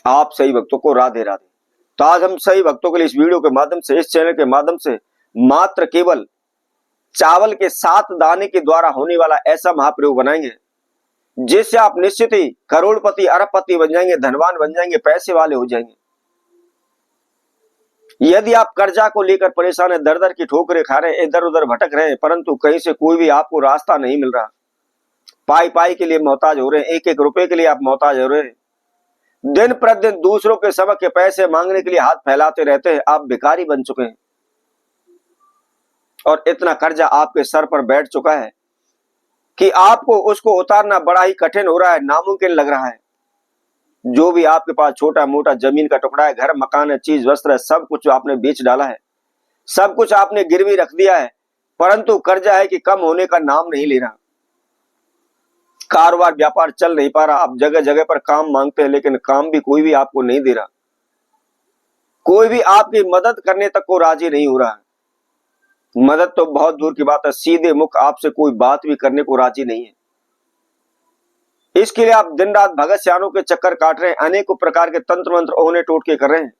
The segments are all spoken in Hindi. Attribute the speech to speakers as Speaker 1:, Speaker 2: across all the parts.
Speaker 1: आप सही भक्तों को राधे राधे। तो आज हम सही भक्तों के लिए इस वीडियो के माध्यम से, इस चैनल के माध्यम से मात्र केवल चावल के 7 दाने के द्वारा होने वाला ऐसा महाप्रयोग बनाएंगे जिससे आप निश्चित ही करोड़पति, अरबपति बन जाएंगे, धनवान बन जाएंगे, पैसे वाले हो जाएंगे। यदि आप कर्जा को लेकर परेशान है, दर दर की ठोकरें खा रहे हैं, इधर उधर भटक रहे हैं, परंतु कहीं से कोई भी आपको रास्ता नहीं मिल रहा, पाई पाई के लिए मोहताज हो रहे हैं, एक एक रुपए के लिए आप मोहताज हो रहे हैं, दिन प्रतिदिन दूसरों के समक्ष के पैसे मांगने के लिए हाथ फैलाते रहते हैं, आप भिखारी बन चुके हैं और इतना कर्जा आपके सर पर बैठ चुका है कि आपको उसको उतारना बड़ा ही कठिन हो रहा है, नामुमकिन लग रहा है। जो भी आपके पास छोटा मोटा जमीन का टुकड़ा है, घर मकान है, चीज वस्त्र है, सब कुछ आपने बेच डाला है, सब कुछ आपने गिरवी रख दिया है, परंतु कर्जा है कि कम होने का नाम नहीं ले रहा। कारोबार व्यापार चल नहीं पा रहा, आप जगह जगह पर काम मांगते हैं लेकिन काम भी कोई भी आपको नहीं दे रहा, कोई भी आपकी मदद करने तक को राजी नहीं हो रहा है। मदद तो बहुत दूर की बात है, सीधे मुख आपसे कोई बात भी करने को राजी नहीं है। इसके लिए आप दिन रात भगत सियानों के चक्कर काट रहे हैं, अनेकों प्रकार के तंत्र मंत्र ओहने टोटके कर रहे हैं,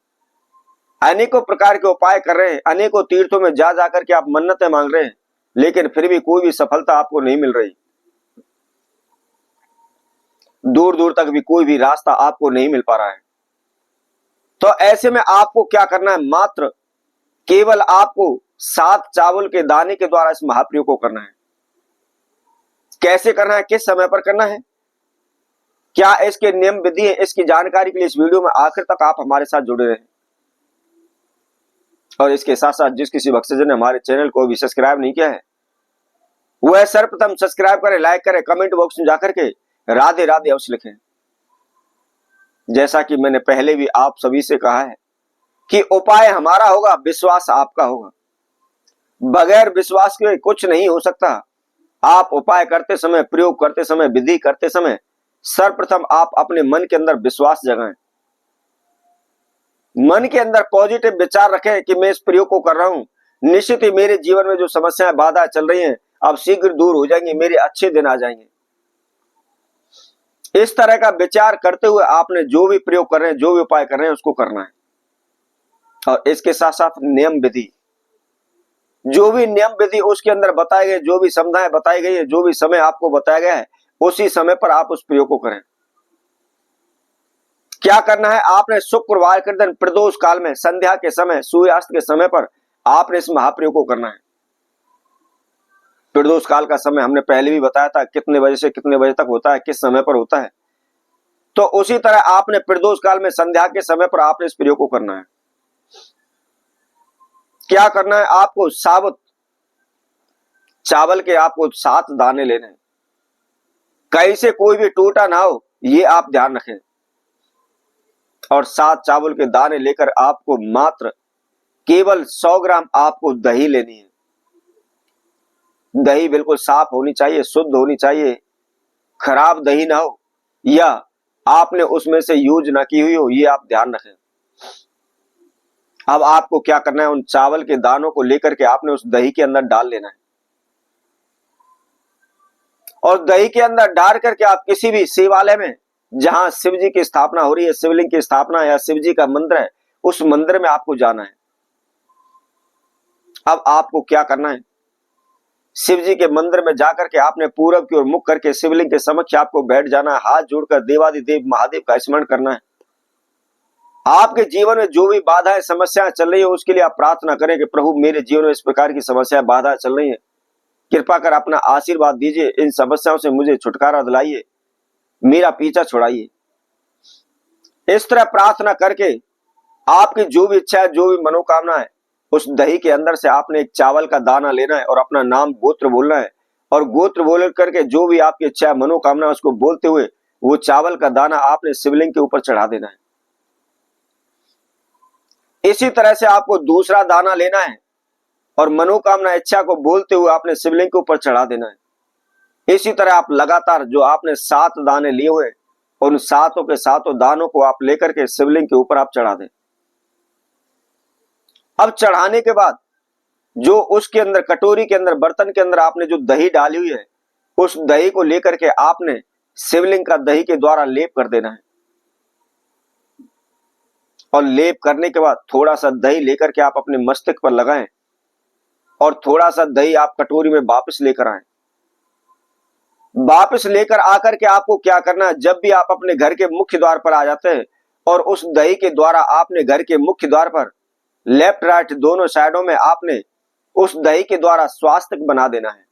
Speaker 1: अनेकों प्रकार के उपाय कर रहे हैं, अनेकों तीर्थों में जा जाकर के आप मन्नतें मांग रहे हैं, लेकिन फिर भी कोई भी सफलता आपको नहीं मिल रही। दूर दूर तक भी कोई भी रास्ता आपको नहीं मिल पा रहा है। तो ऐसे में आपको क्या करना है, मात्र केवल आपको 7 चावल के दाने के द्वारा इस महाप्रयोग को करना है। कैसे करना है, किस समय पर करना है, क्या इसके नियम विधि है, इसकी जानकारी के लिए इस वीडियो में आखिर तक आप हमारे साथ जुड़े रहें। और इसके साथ साथ जिस किसी भक्तजन ने हमारे चैनल को भी सब्सक्राइब नहीं किया है, वह सर्वप्रथम सब्सक्राइब करें, लाइक करें, कमेंट बॉक्स में जाकर के राधे राधे अवश्य लिखें। जैसा कि मैंने पहले भी आप सभी से कहा है कि उपाय हमारा होगा, विश्वास आपका होगा, बगैर विश्वास के कुछ नहीं हो सकता। आप उपाय करते समय, प्रयोग करते समय, विधि करते समय सर्वप्रथम आप अपने मन के अंदर विश्वास जगाएं, मन के अंदर पॉजिटिव विचार रखें कि मैं इस प्रयोग को कर रहा हूं, निश्चित ही मेरे जीवन में जो समस्याएं, बाधा चल रही हैं, अब शीघ्र दूर हो जाएंगी, मेरे अच्छे दिन आ जाएंगे। इस तरह का विचार करते हुए आपने जो भी प्रयोग कर रहे हैं, जो भी उपाय कर रहे हैं, उसको करना है। और इसके साथ साथ नियम विधि, जो भी नियम विधि उसके अंदर बताए गए, जो भी संध्याएं बताई गई है, जो भी समय आपको बताया गया है, उसी समय पर आप उस प्रयोग को करें। क्या करना है, आपने शुक्रवार के दिन प्रदोष काल में, संध्या के समय, सूर्यास्त के समय पर आपने इस महाप्रयोग को करना है। प्रदोष काल का समय हमने पहले भी बताया था, कितने बजे से कितने बजे तक होता है, किस समय पर होता है। तो उसी तरह आपने प्रदोष काल में, संध्या के समय पर आपने इस प्रयोग को करना है। क्या करना है, आपको साबुत चावल के आपको 7 दाने लेने हैं, कहीं से कोई भी टूटा ना हो, ये आप ध्यान रखें। और 7 चावल के दाने लेकर आपको मात्र केवल 100 ग्राम आपको दही लेनी है। दही बिल्कुल साफ होनी चाहिए, शुद्ध होनी चाहिए, खराब दही ना हो, या आपने उसमें से यूज ना की हुई हो, ये आप ध्यान रखें। अब आपको क्या करना है, उन चावल के दानों को लेकर के आपने उस दही के अंदर डाल लेना है, और दही के अंदर डाल करके आप किसी भी शिवालय में, जहां शिव जी की स्थापना हो रही है, शिवलिंग की स्थापना या शिव जी का मंदिर है, उस मंदिर में आपको जाना है। अब आपको क्या करना है, शिव जी के मंदिर में जाकर के आपने पूरब की ओर मुख करके शिवलिंग के समक्ष आपको बैठ जाना है, हाथ जोड़कर देवादिदेव महादेव का स्मरण करना है। आपके जीवन में जो भी बाधाएं, समस्याएं चल रही है, उसके लिए आप प्रार्थना करें कि प्रभु मेरे जीवन में इस प्रकार की समस्याएं, बाधाएं चल रही है, कृपा कर अपना आशीर्वाद दीजिए, इन समस्याओं से मुझे छुटकारा दिलाइए, मेरा पीछा छुड़ाइए। इस तरह प्रार्थना करके आपकी जो भी इच्छा है, जो भी मनोकामना है, उस दही के अंदर से आपने एक चावल का दाना लेना है और अपना नाम गोत्र बोलना है, और गोत्र बोल करके जो भी आपकी इच्छा है, मनोकामना, उसको बोलते हुए वो चावल का दाना आपने शिवलिंग के ऊपर चढ़ा देना है। इसी तरह से आपको दूसरा दाना लेना है और मनोकामना, इच्छा को बोलते हुए आपने शिवलिंग के ऊपर चढ़ा देना है। इसी तरह आप लगातार जो आपने 7 दाने लिए हुए, उन 7 के 7 दानों को आप लेकर के शिवलिंग के ऊपर आप चढ़ा दें। अब चढ़ाने के बाद जो उसके अंदर, कटोरी के अंदर, बर्तन के अंदर आपने जो दही डाली हुई है, उस दही को लेकर के आपने शिवलिंग का दही के द्वारा लेप कर देना है। और लेप करने के बाद थोड़ा सा दही लेकर के आप अपने मस्तक पर लगाएं और थोड़ा सा दही आप कटोरी में वापस लेकर आए। वापस लेकर आकर के आपको क्या करना है, जब भी आप अपने घर के मुख्य द्वार पर आ जाते हैं और उस दही के द्वारा आपने घर के मुख्य द्वार पर लेफ्ट राइट दोनों साइडों में आपने उस दही के द्वारा स्वास्तिक बना देना है।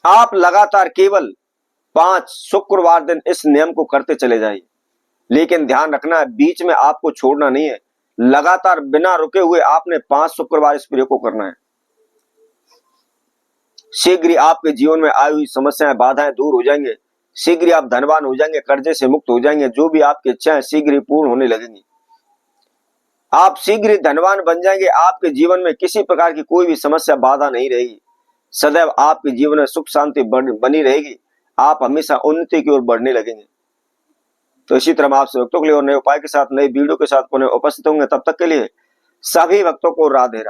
Speaker 1: आप लगातार केवल 5 शुक्रवार दिन इस नियम को करते चले जाइए, लेकिन ध्यान रखना है बीच में आपको छोड़ना नहीं है। लगातार बिना रुके हुए आपने 5 शुक्रवार इस प्रयोग को करना है। शीघ्र ही आपके जीवन में आई हुई समस्याएं बाधाएं दूर हो जाएंगे। शीघ्र ही आप धनवान हो जाएंगे, कर्जे से मुक्त हो जाएंगे। जो भी आपकी इच्छाएं शीघ्र ही पूर्ण होने लगेंगी। आप शीघ्र ही धनवान बन जाएंगे। आपके जीवन में किसी प्रकार की कोई भी समस्या बाधा नहीं रहेगी। सदैव आपके जीवन में सुख शांति बनी रहेगी। आप हमेशा उन्नति की ओर बढ़ने लगेंगे। तो इसी तरह हम आपसे भक्तों के लिए और नए उपाय के साथ नए वीडियो के साथ पुनः उपस्थित होंगे। तब तक के लिए सभी भक्तों को राधे राधे।